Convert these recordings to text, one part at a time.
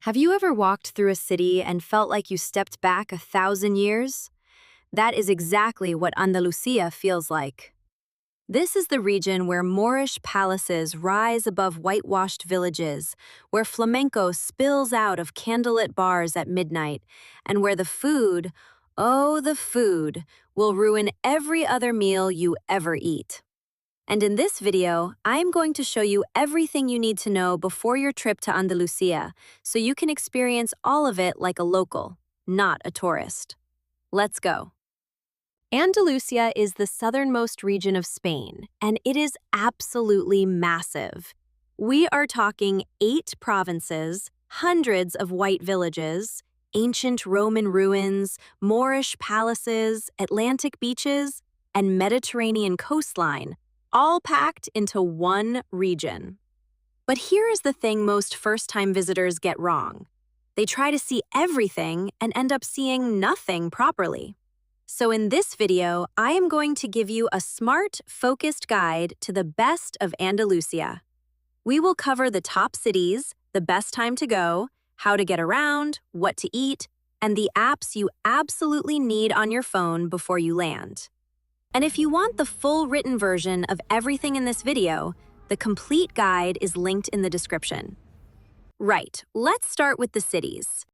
Have you ever walked through a city and felt like you stepped back 1,000 years? That is exactly what Andalusia feels like. This is the region where Moorish palaces rise above whitewashed villages, where flamenco spills out of candlelit bars at midnight, and where the food, oh, the food, will ruin every other meal you ever eat. And in this video, I am going to show you everything you need to know before your trip to Andalusia, so you can experience all of it like a local, not a tourist. Let's go. Andalusia is the southernmost region of Spain, and it is absolutely massive. We are talking 8 provinces, hundreds of white villages, ancient Roman ruins, Moorish palaces, Atlantic beaches, and Mediterranean coastline, all packed into one region. But here is the thing most first-time visitors get wrong. They try to see everything and end up seeing nothing properly. So in this video, I am going to give you a smart, focused guide to the best of Andalusia. We will cover the top cities, the best time to go, how to get around, what to eat, and the apps you absolutely need on your phone before you land. And if you want the full written version of everything in this video, the complete guide is linked in the description. Right, let's start with the cities.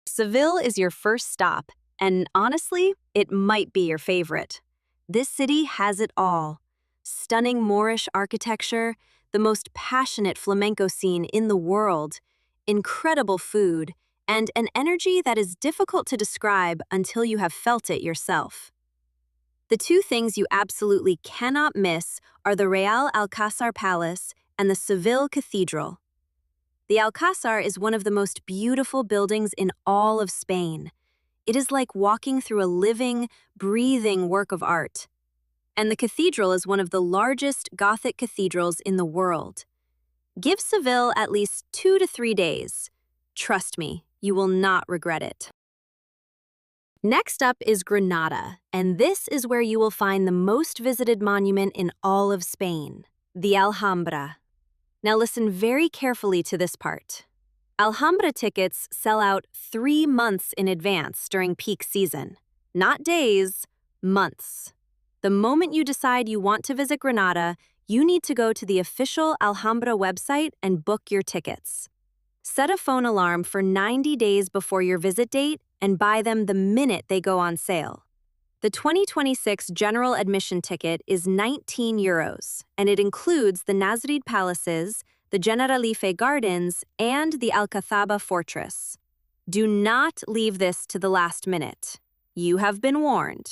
Seville is your first stop, and honestly, it might be your favorite. This city has it all. Stunning Moorish architecture, the most passionate flamenco scene in the world, incredible food, and an energy that is difficult to describe until you have felt it yourself. The 2 things you absolutely cannot miss are the Real Alcázar Palace and the Seville Cathedral. The Alcázar is one of the most beautiful buildings in all of Spain. It is like walking through a living, breathing work of art. And the cathedral is one of the largest Gothic cathedrals in the world. Give Seville at least 2 to 3 days. Trust me, you will not regret it. Next up is Granada, and this is where you will find the most visited monument in all of Spain, the Alhambra. Now listen very carefully to this part. Alhambra tickets sell out 3 months in advance during peak season. Not days, months. The moment you decide you want to visit Granada, you need to go to the official Alhambra website and book your tickets. Set a phone alarm for 90 days before your visit date and buy them the minute they go on sale. The 2026 general admission ticket is €19, and it includes the Nasrid Palaces, the Generalife Gardens, and the Alcazaba Fortress. Do not leave this to the last minute. You have been warned.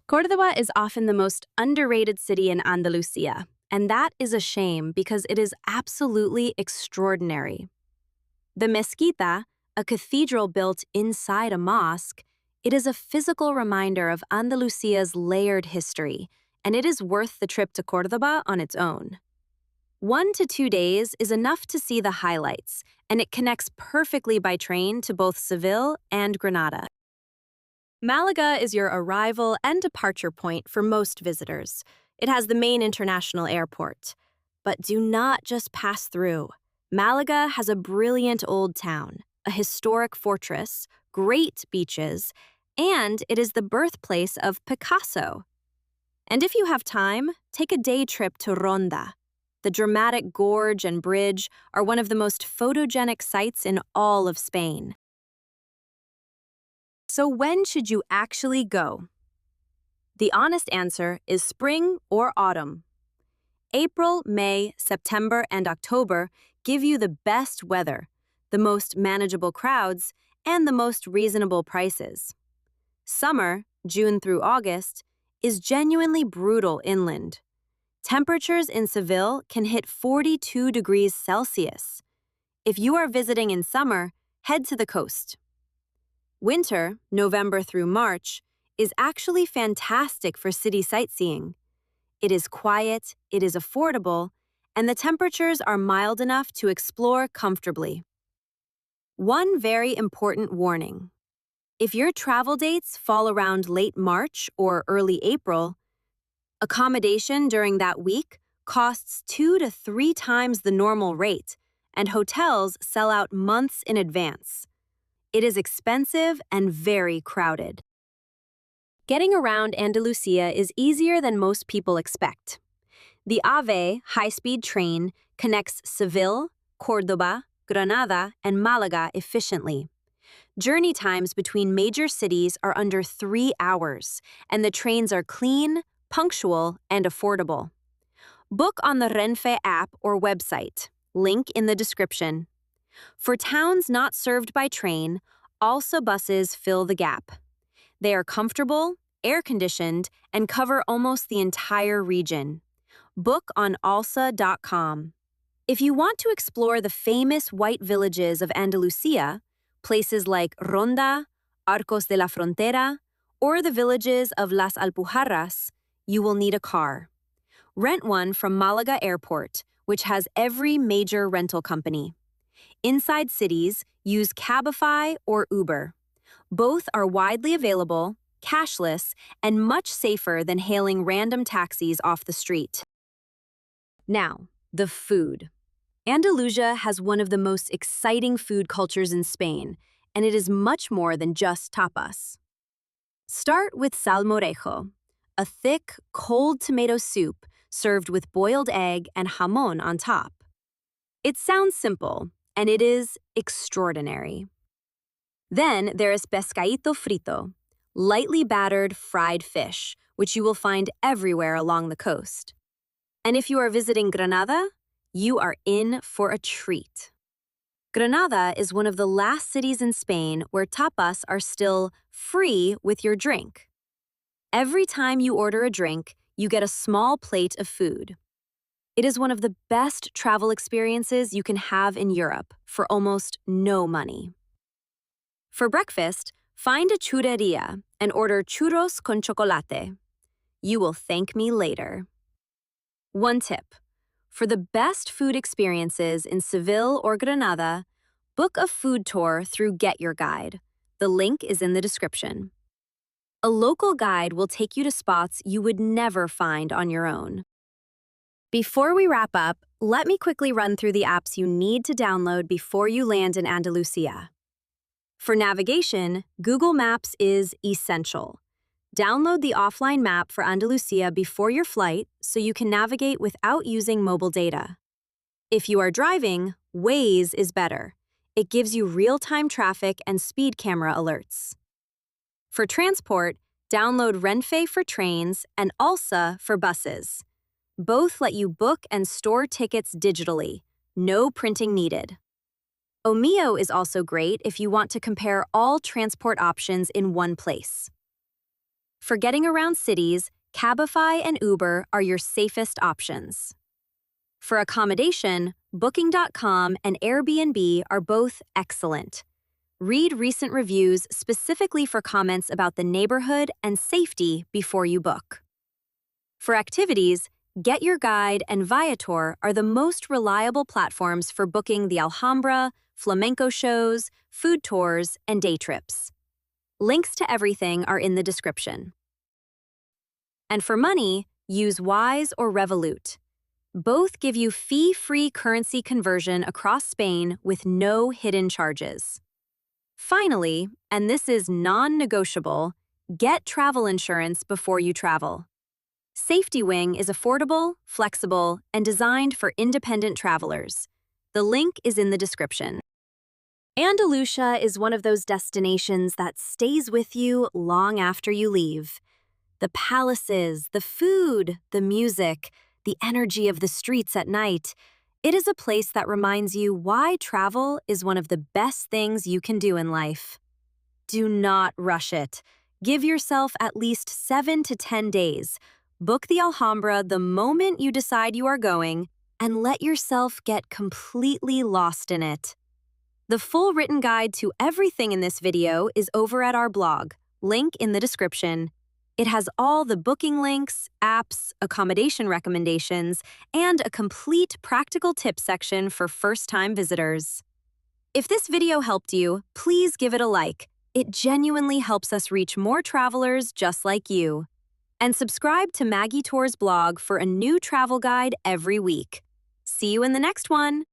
Córdoba is often the most underrated city in Andalusia, and that is a shame because it is absolutely extraordinary. The Mezquita, a cathedral built inside a mosque, it is a physical reminder of Andalusia's layered history, and it is worth the trip to Córdoba on its own. 1 to 2 days is enough to see the highlights, and it connects perfectly by train to both Seville and Granada. Málaga is your arrival and departure point for most visitors. It has the main international airport. But do not just pass through. Málaga has a brilliant old town, a historic fortress, great beaches, and it is the birthplace of Picasso. And if you have time, take a day trip to Ronda. The dramatic gorge and bridge are one of the most photogenic sights in all of Spain. So when should you actually go? The honest answer is spring or autumn. April, May, September, and October give you the best weather, the most manageable crowds, and the most reasonable prices. Summer, June through August, is genuinely brutal inland. Temperatures in Seville can hit 42 degrees Celsius. If you are visiting in summer, head to the coast. Winter, November through March, is actually fantastic for city sightseeing. It is quiet, it is affordable, and the temperatures are mild enough to explore comfortably. One very important warning. If your travel dates fall around late March or early April, accommodation during that week costs 2 to 3 times the normal rate, and hotels sell out months in advance. It is expensive and very crowded. Getting around Andalusia is easier than most people expect. The AVE high-speed train connects Seville, Córdoba, Granada, and Málaga efficiently. Journey times between major cities are under 3 hours, and the trains are clean, punctual, and affordable. Book on the Renfe app or website, link in the description. For towns not served by train, ALSA buses fill the gap. They are comfortable, air-conditioned, and cover almost the entire region. Book on alsa.com. If you want to explore the famous white villages of Andalusia, places like Ronda, Arcos de la Frontera, or the villages of Las Alpujarras, you will need a car. Rent one from Málaga Airport, which has every major rental company. Inside cities, use Cabify or Uber. Both are widely available, cashless, and much safer than hailing random taxis off the street. Now, the food. Andalusia has one of the most exciting food cultures in Spain, and it is much more than just tapas. Start with salmorejo, a thick, cold tomato soup served with boiled egg and jamón on top. It sounds simple, and it is extraordinary. Then there is pescadito frito, lightly battered fried fish, which you will find everywhere along the coast. And if you are visiting Granada, you are in for a treat. Granada is one of the last cities in Spain where tapas are still free with your drink. Every time you order a drink, you get a small plate of food. It is one of the best travel experiences you can have in Europe for almost no money. For breakfast, find a churreria and order churros con chocolate. You will thank me later. One tip: for the best food experiences in Seville or Granada, book a food tour through Get Your Guide. The link is in the description. A local guide will take you to spots you would never find on your own. Before we wrap up, let me quickly run through the apps you need to download before you land in Andalusia. For navigation, Google Maps is essential. Download the offline map for Andalusia before your flight so you can navigate without using mobile data. If you are driving, Waze is better. It gives you real-time traffic and speed camera alerts. For transport, download Renfe for trains and ALSA for buses. Both let you book and store tickets digitally, no printing needed. Omio is also great if you want to compare all transport options in one place. For getting around cities, Cabify and Uber are your safest options. For accommodation, Booking.com and Airbnb are both excellent. Read recent reviews specifically for comments about the neighborhood and safety before you book. For activities, Get Your Guide and Viator are the most reliable platforms for booking the Alhambra, flamenco shows, food tours, and day trips. Links to everything are in the description. And for money, use Wise or Revolut. Both give you fee-free currency conversion across Spain with no hidden charges. Finally, and this is non-negotiable, get travel insurance before you travel. Safety Wing is affordable, flexible, and designed for independent travelers. The link is in the description. Andalusia is one of those destinations that stays with you long after you leave. The palaces, the food, the music, the energy of the streets at night. It is a place that reminds you why travel is one of the best things you can do in life. Do not rush it. Give yourself at least 7 to 10 days. Book the Alhambra the moment you decide you are going, and let yourself get completely lost in it. The full written guide to everything in this video is over at our blog, link in the description. It has all the booking links, apps, accommodation recommendations, and a complete practical tips section for first-time visitors. If this video helped you, please give it a like. It genuinely helps us reach more travelers just like you. And subscribe to Maggie Tours blog for a new travel guide every week. See you in the next one!